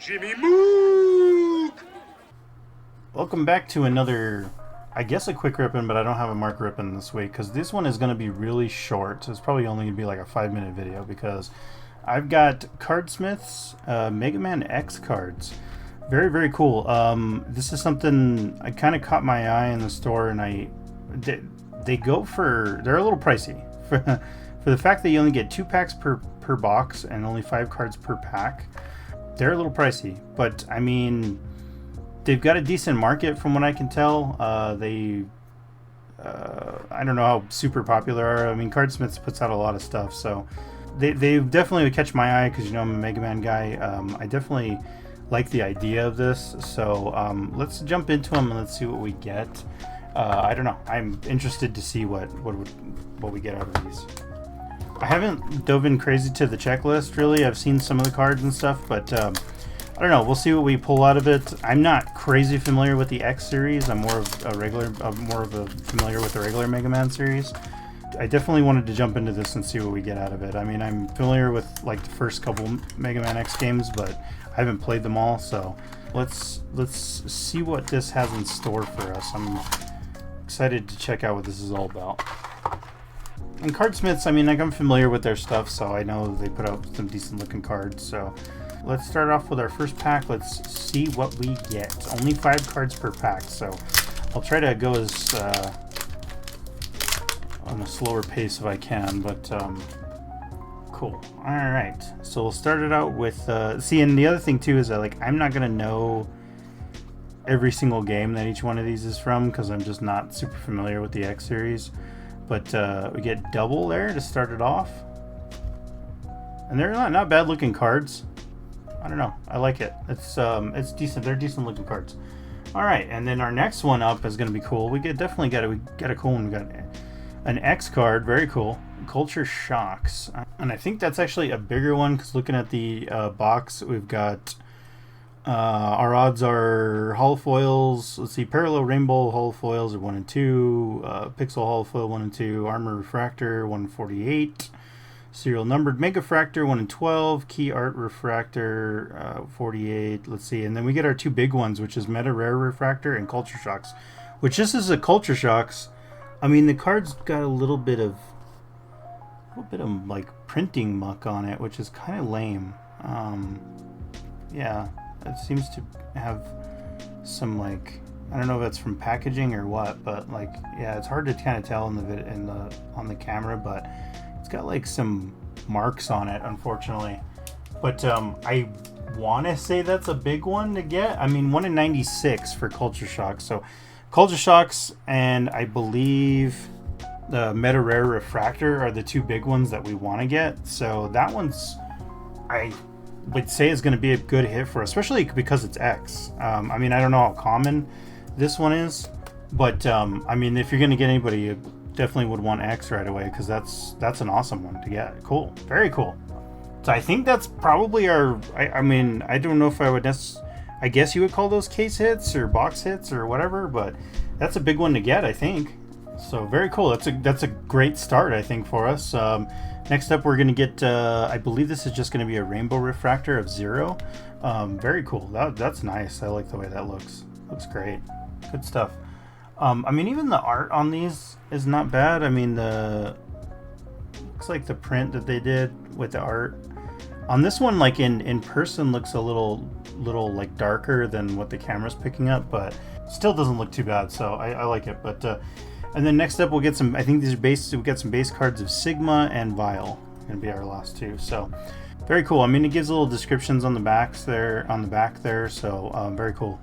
Jimmy Mook! Welcome back to another, I guess a quick Rippin, but I don't have a Mark Rippin this week because this one is going to be really short. It's probably only going to be like a 5-minute video because I've got Cardsmiths Mega Man X cards. Very, very cool. This is something I kind of caught my eye in the store, and they go for, they're a little pricey for the fact that you only get 2 packs per box and only 5 cards per pack. They're a little pricey, but I mean, they've got a decent market from what I can tell. I don't know how super popular are. I mean, Cardsmiths puts out a lot of stuff, so they definitely would catch my eye because, you know, I'm a Mega Man guy. I definitely like the idea of this, so let's jump into them and let's see what we get. I don't know. I'm interested to see what we get out of these. I haven't dove in crazy to the checklist, really. I've seen some of the cards and stuff, but I don't know. We'll see what we pull out of it. I'm not crazy familiar with the X series. I'm more of a familiar with the regular Mega Man series. I definitely wanted to jump into this and see what we get out of it. I mean, I'm familiar with like the first couple Mega Man X games, but I haven't played them all. So let's see what this has in store for us. I'm excited to check out what this is all about. And Cardsmiths, I mean, like, I'm familiar with their stuff, so I know they put out some decent looking cards. So let's start off with our first pack. Let's see what we get. Only 5 cards per pack, so I'll try to go as on a slower pace if I can, but cool. Alright, so we'll start it out with see, and the other thing too is that, like, I'm not gonna know every single game that each one of these is from because I'm just not super familiar with the X series. But we get double there to start it off, and they're not bad looking cards. I don't know, I like it. It's decent. They're decent looking cards. All right, and then our next one up is going to be cool. We definitely got a cool one. We got an X card, very cool. Culture Shocks, and I think that's actually a bigger one because looking at the box, we've got our odds are holofoils. Let's see, parallel rainbow holofoils are 1 and 2, pixel holofoil 1 and 2, armor refractor 148, serial numbered mega fractor 1 and 12, key art refractor 48. Let's see, and then we get our 2 big ones, which is meta rare refractor and culture shocks. Which this is a culture shocks. I mean, the card's got a little bit of like printing muck on it, which is kind of lame. Yeah. It seems to have some, like, I don't know if that's from packaging or what, but, like, yeah, it's hard to kind of tell on the camera, but it's got like some marks on it, unfortunately. But I want to say that's a big one to get. I mean, 1 in 96 for Culture Shocks. So Culture Shocks and I believe the Meta Rare Refractor are the 2 big ones that we want to get. So that one's, I would say, is going to be a good hit for us, especially because it's X. I mean, I don't know how common this one is, but I mean, if you're going to get anybody, you definitely would want X right away because that's an awesome one to get. Cool, very cool. So I think that's probably our. I mean, I don't know if I would I guess you would call those case hits or box hits or whatever, but that's a big one to get, I think. So very cool. That's a great start, I think, for us. Next up, we're going to get, I believe this is just going to be a rainbow refractor of 0. Very cool. That's nice. I like the way that looks. Looks great. Good stuff. I mean, even the art on these is not bad. I mean, looks like the print that they did with the art on this one, like in person, looks a little like darker than what the camera's picking up, but still doesn't look too bad. So I like it. But and then next up, we'll get some, I think these are we'll get some base cards of Sigma and Vile. Going to be our last 2. So very cool. I mean, it gives little descriptions on the back there. So very cool.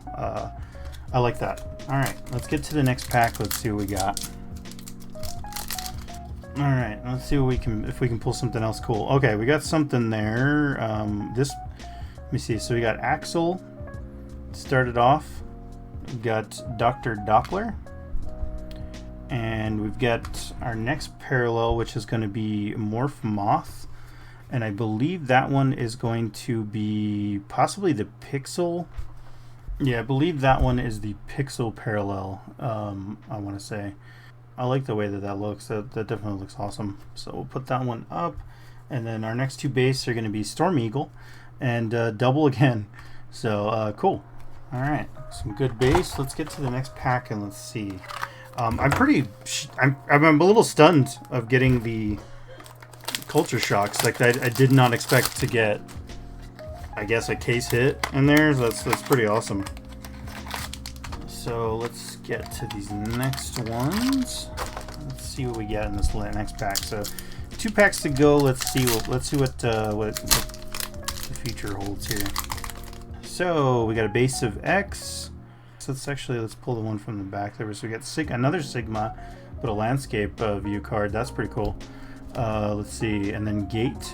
I like that. All right, let's get to the next pack. Let's see what we got. All right, let's see what if we can pull something else cool. Okay, we got something there. Let me see. So we got Axel. Started off. We got Dr. Doppler. And we've got our next parallel, which is going to be Morph Moth. And I believe that one is going to be possibly the Pixel. Yeah, I believe that one is the Pixel parallel, I want to say. I like the way that looks. That definitely looks awesome. So we'll put that one up. And then our next 2 base are going to be Storm Eagle and double again. So cool. All right, some good base. Let's get to the next pack and let's see. I'm a little stunned of getting the culture shocks. Like I did not expect to get, I guess, a case hit in there. So that's pretty awesome. So let's get to these next ones. Let's see what we get in this next pack. So 2 packs to go. Let's see what the future holds here. So we got a base of X. So let's pull the one from the back there. So we got another Sigma, but a landscape view card. That's pretty cool. Let's see, and then Gate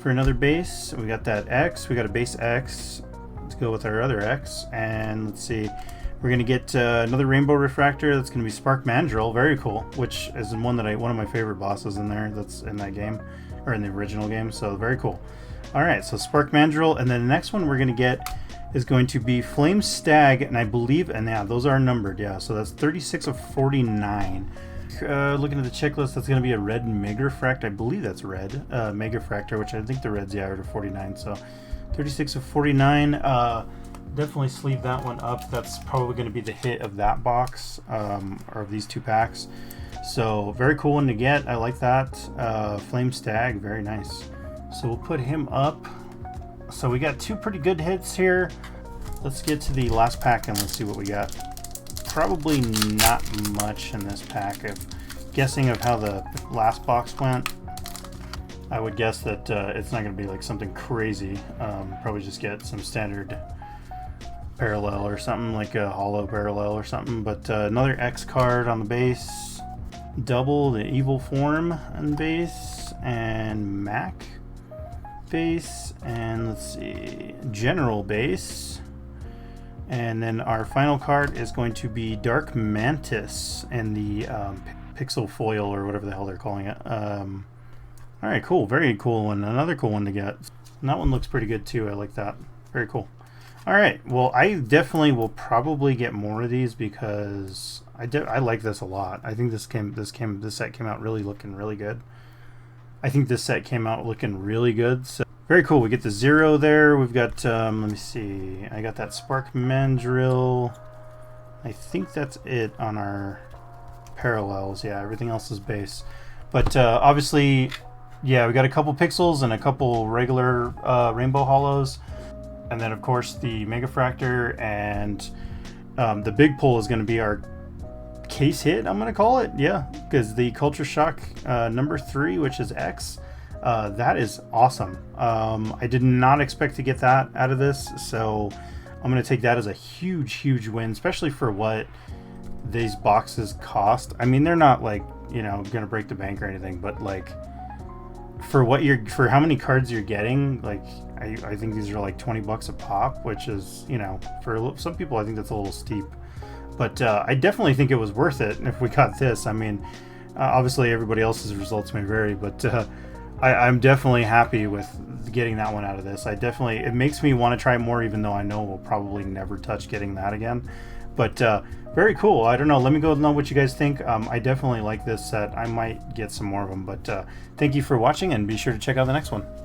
for another base. We got that X. We got a base X. Let's go with our other X, and let's see. We're gonna get another Rainbow Refractor. That's gonna be Spark Mandrill. Very cool. Which is one of my favorite bosses in there. That's in that game, or in the original game. So very cool. All right, so Spark Mandrill, and then the next one we're gonna get is going to be Flame Stag, and I believe, and yeah, those are numbered. Yeah, so that's 36 of 49. Looking at the checklist, that's going to be a red Mega Refractor. I believe that's red Mega Refractor, which I think the red's, yeah, are to 49. So 36 of 49. Definitely sleeve that one up. That's probably going to be the hit of that box, or of these 2 packs. So very cool one to get. I like that. Flame Stag, very nice. So we'll put him up. So we got 2 pretty good hits here. Let's get to the last pack and let's see what we got. Probably not much in this pack. Guessing of how the last box went, I would guess that it's not going to be like something crazy. Probably just get some standard parallel or something, like a hollow parallel or something. But another X card on the base, double the evil form on the base, and Mac base, and let's see, general base. And then our final card is going to be Dark Mantis and the Pixel Foil, or whatever the hell they're calling it. All right, cool. Very cool one. Another cool one to get. And that one looks pretty good too. I like that. Very cool. All right. Well, I definitely will probably get more of these because I like this a lot. I think this set came out looking really good. I think this set came out looking really good. So very cool. We get the 0 there. We've got, let me see. I got that Spark Mandrill. I think that's it on our parallels. Yeah, everything else is base. But obviously, yeah, we got a couple pixels and a couple regular rainbow hollows. And then, of course, the Mega Fractor. And the big pull is going to be our case hit, I'm going to call it. Yeah, because the Culture Shock number 3, which is X. That is awesome. I did not expect to get that out of this, so I'm going to take that as a huge win, especially for what these boxes cost. I mean, they're not like, you know, going to break the bank or anything, but like for how many cards you're getting, like I think these are like 20 bucks a pop, which is, you know, for some people I think that's a little steep. But I definitely think it was worth it if we got this. I mean, obviously everybody else's results may vary, but I'm definitely happy with getting that one out of this. It makes me want to try more, even though I know we'll probably never touch getting that again. But very cool. I don't know. Let me know what you guys think. I definitely like this set. I might get some more of them. But thank you for watching, and be sure to check out the next one.